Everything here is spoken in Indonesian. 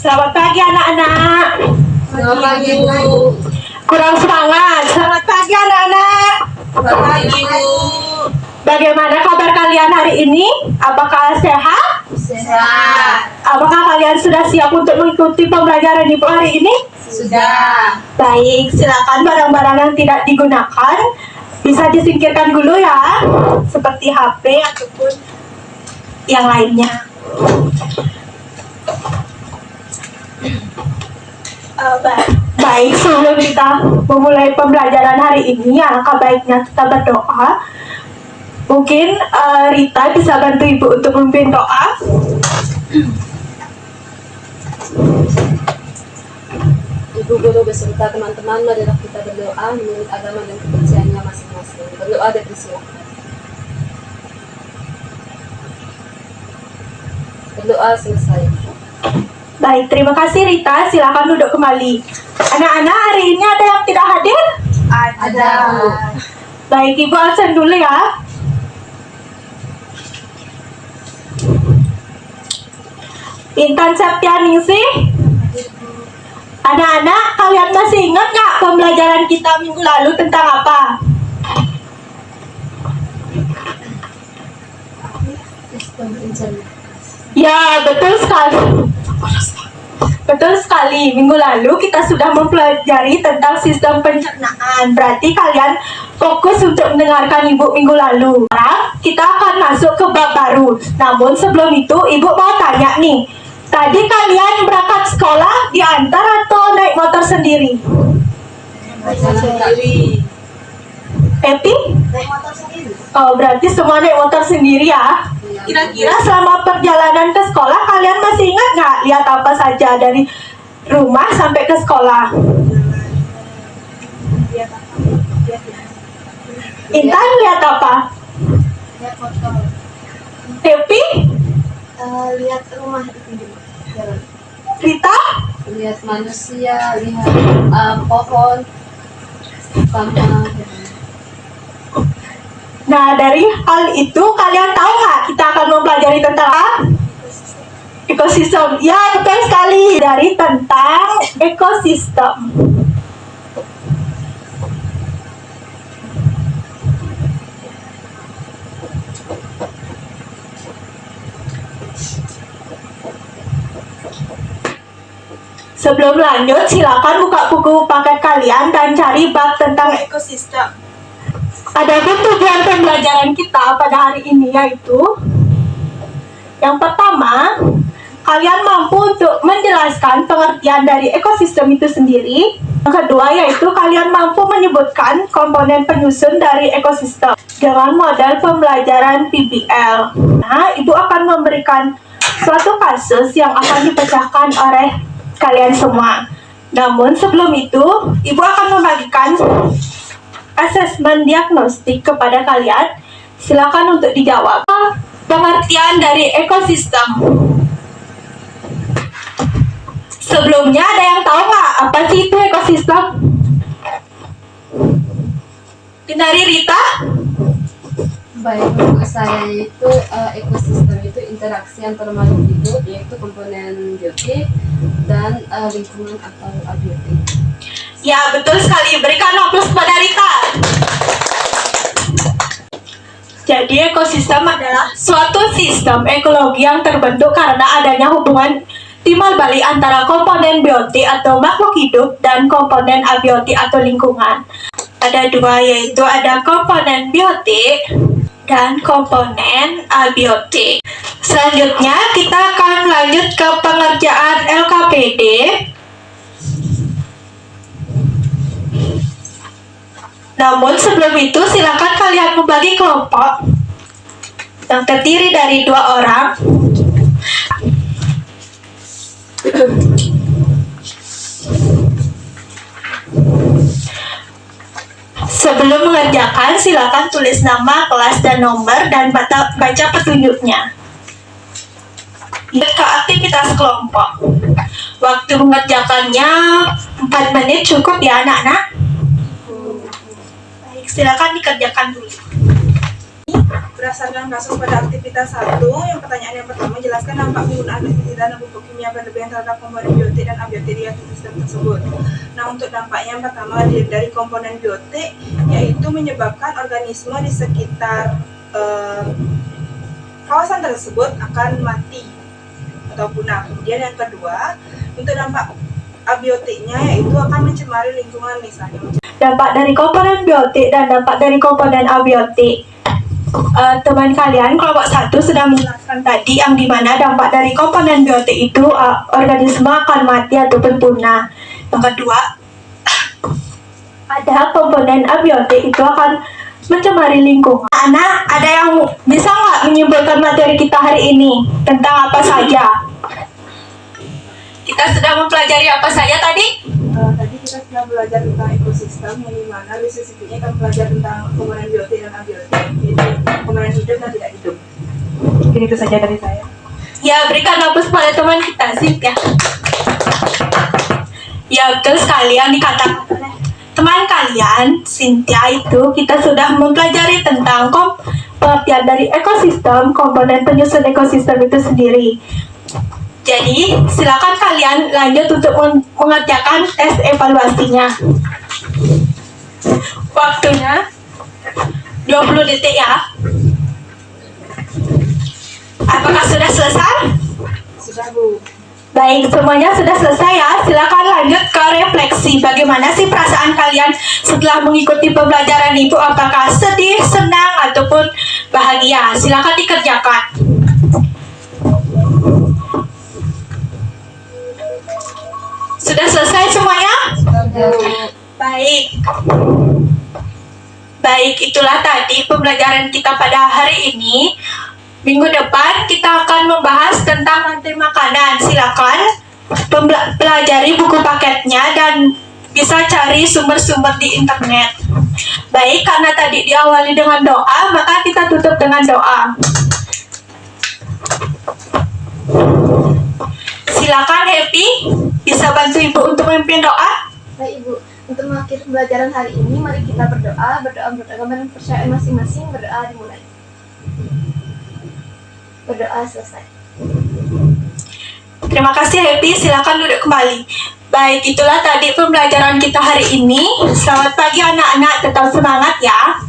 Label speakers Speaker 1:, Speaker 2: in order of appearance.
Speaker 1: Selamat pagi anak-anak.
Speaker 2: Selamat pagi, Bu.
Speaker 1: Kurang semangat. Selamat pagi anak-anak.
Speaker 2: Selamat pagi, Bu.
Speaker 1: Bagaimana kabar kalian hari ini? Apakah sehat?
Speaker 2: Sehat.
Speaker 1: Apakah kalian sudah siap untuk mengikuti pembelajaran Ibu hari ini?
Speaker 2: Sudah.
Speaker 1: Baik, silakan barang-barang yang tidak digunakan bisa disingkirkan dulu ya, seperti HP ataupun yang lainnya. Baik, sebelum kita memulai pembelajaran hari ini, alangkah baiknya kita berdoa. Mungkin Rita bisa bantu Ibu untuk memimpin doa.
Speaker 2: Ibu guru beserta teman-teman, marilah kita berdoa menurut agama dan kepercayaannya masing-masing. Berdoa dan bersilakan. Berdoa selesai.
Speaker 1: Baik, terima kasih Rita. Silakan duduk kembali. Anak-anak, hari ini ada yang tidak hadir?
Speaker 2: Ada, Bu.
Speaker 1: Baik, Ibu absen dulu ya. Intan Septianingsih. Anak-anak, kalian masih ingat nggak pembelajaran kita minggu lalu tentang apa?
Speaker 2: Sistem rencana.
Speaker 1: Ya, betul sekali. Betul sekali. Minggu lalu kita sudah mempelajari tentang sistem pencernaan. Berarti kalian fokus untuk mendengarkan Ibu minggu lalu. Sekarang kita akan masuk ke bab baru. Namun sebelum itu, Ibu mau tanya nih. Tadi kalian berangkat sekolah diantar atau naik motor sendiri?
Speaker 2: Sendiri.
Speaker 1: Epi?
Speaker 2: Naik motor sendiri.
Speaker 1: Oh, berarti semua naik motor sendiri ya? Kira-kira selama perjalanan ke sekolah kalian masih ingat nggak lihat apa saja dari rumah sampai ke sekolah? Intan lihat apa?
Speaker 2: Lihat motor.
Speaker 1: Epi?
Speaker 2: Lihat rumah itu jalan.
Speaker 1: Rita?
Speaker 2: Lihat manusia, lihat pohon, sama.
Speaker 1: Nah, dari hal itu kalian tahu nggak kita akan mempelajari tentang apa? Ekosistem. Ya, betul sekali. Dari tentang ekosistem. Sebelum lanjut, silakan buka buku paket kalian dan cari bab tentang ekosistem. Adapun tujuan pembelajaran kita pada hari ini yaitu yang pertama, kalian mampu untuk menjelaskan pengertian dari ekosistem itu sendiri. Yang kedua yaitu kalian mampu menyebutkan komponen penyusun dari ekosistem dengan model pembelajaran PBL. Nah, Ibu akan memberikan suatu kasus yang akan dipecahkan oleh kalian semua. Namun sebelum itu, Ibu akan membagikan asesmen diagnostik kepada kalian. Silakan untuk dijawab. Pengertian dari ekosistem. Sebelumnya ada yang tahu nggak apa sih itu ekosistem? Dari Rita?
Speaker 2: Baik, menurut saya itu ekosistem itu interaksi antara makhluk hidup, yaitu komponen biotik dan lingkungan atau abiotik.
Speaker 1: Ya, betul sekali. Berikan aplaus kepada Rita. Jadi ekosistem adalah suatu sistem ekologi yang terbentuk karena adanya hubungan timbal balik antara komponen biotik atau makhluk hidup dan komponen abiotik atau lingkungan. Ada dua, yaitu ada komponen biotik dan komponen abiotik. Selanjutnya kita akan lanjut ke pengerjaan LKPD. Namun sebelum itu silakan kalian membagi kelompok yang terdiri dari 2 orang. Sebelum mengerjakan silakan tulis nama, kelas dan nomor dan baca petunjuknya. Lihat ke aktivitas kelompok. Waktu mengerjakannya 4 menit cukup ya anak-anak. Silakan dikerjakan dulu. Berdasarkan kasus pada aktivitas 1, yang pertanyaan yang pertama, jelaskan dampak penggunaan pestisida dan pupuk kimia berlebihan terhadap komponen biotik dan abiotik di ekosistem tersebut. Nah, untuk dampaknya yang pertama dari komponen biotik, yaitu menyebabkan organisme di sekitar kawasan tersebut akan mati atau punah. Kemudian yang kedua, untuk dampak abiotiknya yaitu akan mencemari lingkungan, misalnya dampak dari komponen biotik dan dampak dari komponen abiotik. Teman kalian kelompok 1 sudah menjelaskan tadi yang dimana dampak dari komponen biotik itu organisme akan mati ataupun punah. Yang kedua, ada komponen abiotik itu akan mencemari lingkungan. Anak, ada yang bisa nggak menyimpulkan materi kita hari ini tentang apa saja? Kita sudah mempelajari apa saja tadi? Tadi kita sudah belajar tentang ekosistem, yang dimana lebih spesifiknya kita belajar tentang komponen biotik dan abiotik, yaitu komponen hidup dan tidak hidup. Mungkin itu saja dari saya. Ya, berikan hapus pada teman kita, Cynthia. Ya, betul sekali yang dikatakan oleh teman kalian, Cynthia, itu kita sudah mempelajari tentang pengertian dari ekosistem, komponen penyusun ekosistem itu sendiri. Jadi, silakan kalian lanjut untuk mengerjakan tes evaluasinya. Waktunya 20 detik ya. Apakah sudah selesai?
Speaker 2: Sudah, Bu.
Speaker 1: Baik, semuanya sudah selesai ya. Silakan lanjut ke refleksi. Bagaimana sih perasaan kalian setelah mengikuti pembelajaran itu? Apakah sedih, senang, ataupun bahagia? Silakan dikerjakan. Sudah selesai semuanya? Baik. Baik, itulah tadi pembelajaran kita pada hari ini. Minggu depan kita akan membahas tentang rantai makanan. Silakan pelajari buku paketnya dan bisa cari sumber-sumber di internet. Baik, karena tadi diawali dengan doa, maka kita tutup dengan doa. Silakan Happy, bisa bantu Ibu untuk memimpin doa?
Speaker 2: Baik, Ibu. Untuk mengakhiri pembelajaran hari ini, mari kita berdoa dengan percayaan masing-masing. Berdoa dimulai. Berdoa selesai.
Speaker 1: Terima kasih Happy, silakan duduk kembali. Baik, itulah tadi pembelajaran kita hari ini. Selamat pagi anak-anak, tetap semangat ya.